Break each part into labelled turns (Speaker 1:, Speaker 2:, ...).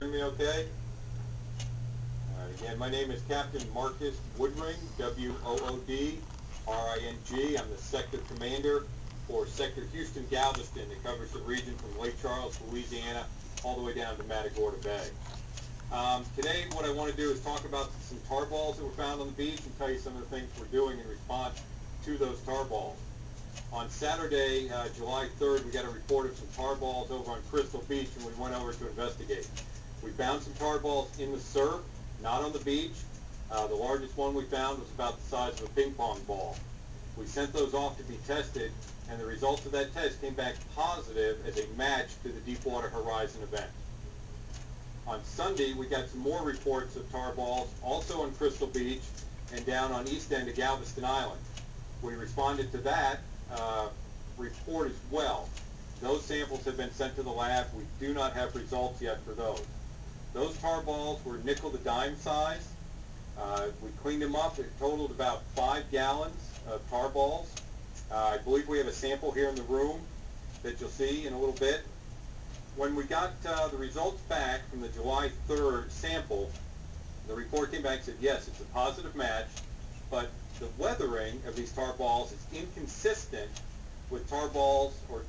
Speaker 1: Hear me okay? All right, again, my name is Captain Marcus Woodring, W-O-O-D-R-I-N-G. I'm the Sector Commander for Sector Houston Galveston that covers the region from Lake Charles, Louisiana, all the way down to Matagorda Bay. Today, what I want to do is talk about some tar balls that were found on the beach and tell you some of the things we're doing in response to those tar balls. On Saturday, July 3rd, we got a report of some tar balls over on Crystal Beach, and we went over to investigate. We found some tar balls in the surf, not on the beach. The largest one we found was about the size of a ping pong ball. We sent those off to be tested, and the results of that test came back positive as a match to the Deepwater Horizon event. On Sunday, we got some more reports of tar balls, also on Crystal Beach and down on east end of Galveston Island. We responded to that report as well. Those samples have been sent to the lab. We do not have results yet for those. Those tar balls were nickel to dime size. We cleaned them up. It totaled about 5 gallons of tar balls. I believe we have a sample here in the room that you'll see in a little bit. When we got the results back from the July 3rd sample, the report came back and said, yes, it's a positive match, but the weathering of these tar balls is inconsistent with tar balls or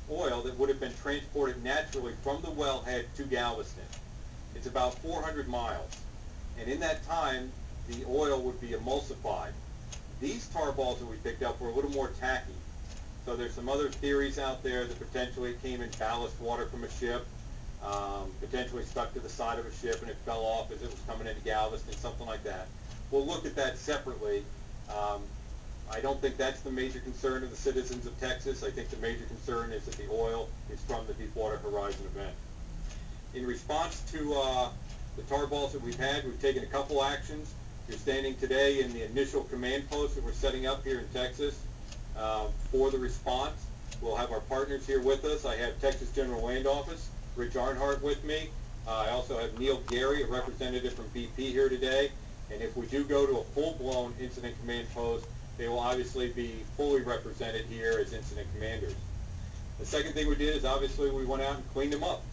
Speaker 1: oil that would have been transported naturally from the wellhead to Galveston. It's about 400 miles, and in that time, the oil would be emulsified. These tar balls that we picked up were a little more tacky. So there's some other theories out there that potentially it came in ballast water from a ship, potentially stuck to the side of a ship and it fell off as it was coming into Galveston, something like that. We'll look at that separately. I don't think that's the major concern of the citizens of Texas. I think the major concern is that the oil is from the Deepwater Horizon event. In response to the tar balls that we've had, we've taken a couple actions. You're standing today in the initial command post that we're setting up here in Texas for the response. We'll have our partners here with us. I have Texas General Land Office, Rich Arnhart with me. I also have Neil Gary, a representative from BP here today. And if we do go to a full-blown incident command post, they will obviously be fully represented here as incident commanders. The second thing we did is obviously we went out and cleaned them up.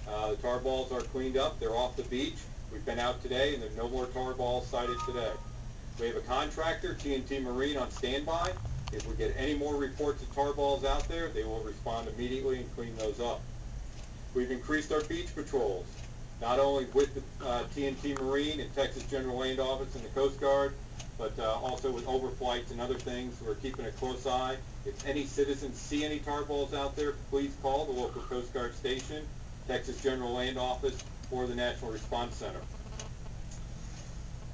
Speaker 1: The tar balls are cleaned up. They're off the beach. We've been out today, and there's no more tar balls sighted today. We have a contractor, T&T Marine, on standby. If we get any more reports of tar balls out there, they will respond immediately and clean those up. We've increased our beach patrols, not only with the T&T Marine and Texas General Land Office and the Coast Guard, but also with overflights and other things. We're keeping a close eye. If any citizens see any tar balls out there, please call the local Coast Guard station, Texas General Land Office, or the National Response Center.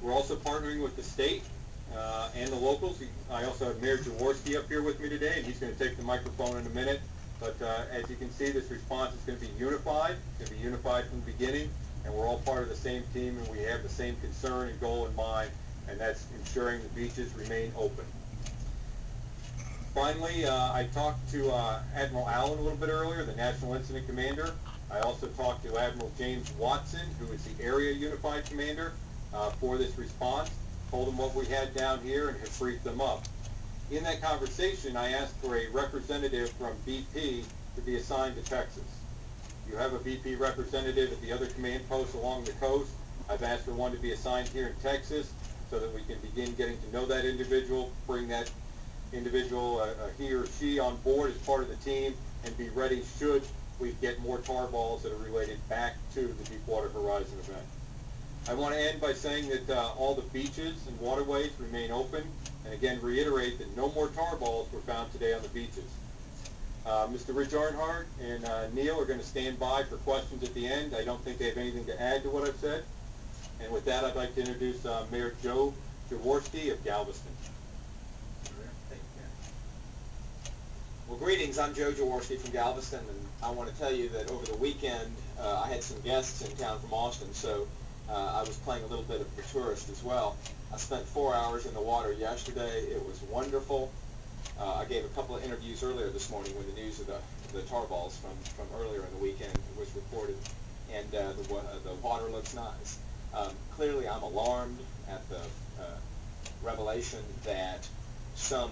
Speaker 1: We're also partnering with the state and the locals. I also have Mayor Jaworski up here with me today, and he's going to take the microphone in a minute. But as you can see, this response is going to be unified. It's going to be unified from the beginning, and we're all part of the same team, and we have the same concern and goal in mind, and that's ensuring the beaches remain open. Finally, I talked to Admiral Allen a little bit earlier, the National Incident Commander. I also talked to Admiral James Watson, who is the Area Unified Commander for this response, told them what we had down here and have briefed them up. In that conversation, I asked for a representative from BP to be assigned to Texas. You have a BP representative at the other command posts along the coast. I've asked for one to be assigned here in Texas so that we can begin getting to know that individual, bring that individual, he or she, on board as part of the team, and be ready should we get more tar balls that are related back to the Deepwater Horizon event. I want to end by saying that all the beaches and waterways remain open, and again reiterate that no more tar balls were found today on the beaches. Mr. Rich Arnhart and Neil are going to stand by for questions at the end. I don't think they have anything to add to what I've said. And with that, I'd like to introduce Mayor Joe Jaworski of Galveston.
Speaker 2: Well, greetings. I'm Joe Jaworski from Galveston, and I want to tell you that over the weekend I had some guests in town from Austin, so I was playing a little bit of the tourist as well. I spent 4 hours in the water yesterday. It was wonderful. I gave a couple of interviews earlier this morning when the news of the tar balls from earlier in the weekend was reported, and the water looks nice. Clearly, I'm alarmed at the revelation that some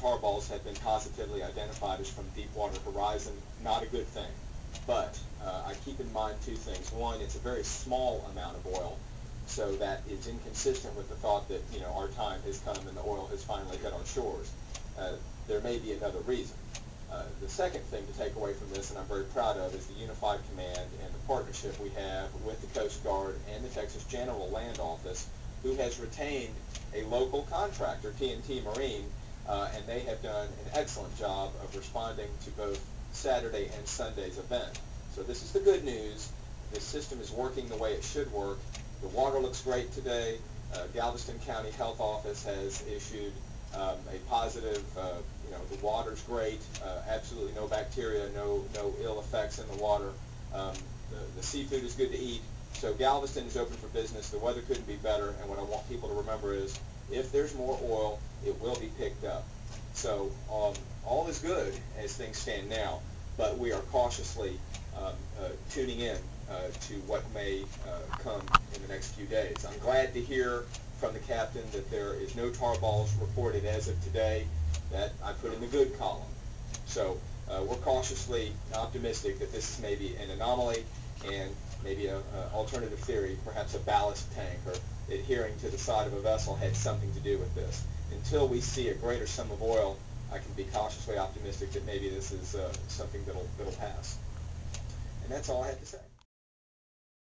Speaker 2: tar balls have been positively identified as from Deepwater Horizon. Not a good thing. but I keep in mind two things. One, it's a very small amount of oil, so that is inconsistent with the thought that, you know, our time has come and the oil has finally hit our shores. There may be another reason. The second thing to take away from this, and I'm very proud of, is the unified command and the partnership we have with the Coast Guard and the Texas General Land Office, who has retained a local contractor, T&T Marine, and they have done an excellent job of responding to both Saturday and Sunday's event. So this is the good news. This system is working the way it should work. The water looks great today. Galveston County Health Office has issued a positive, the water's great, absolutely no bacteria, no ill effects in the water. The seafood is good to eat. So Galveston is open for business. The weather couldn't be better, and what I want people to remember is if there's more oil, it will be picked up. So all is good as things stand now, but we are cautiously tuning in to what may come in the next few days. I'm glad to hear from the captain that there is no tar balls reported as of today. That I put in the good column. So we're cautiously optimistic that this is maybe an anomaly and maybe an alternative theory, perhaps a ballast tank or adhering to the side of a vessel had something to do with this. Until we see a greater sum of oil, I can be cautiously optimistic that maybe this is something that'll pass. And that's all I had to say.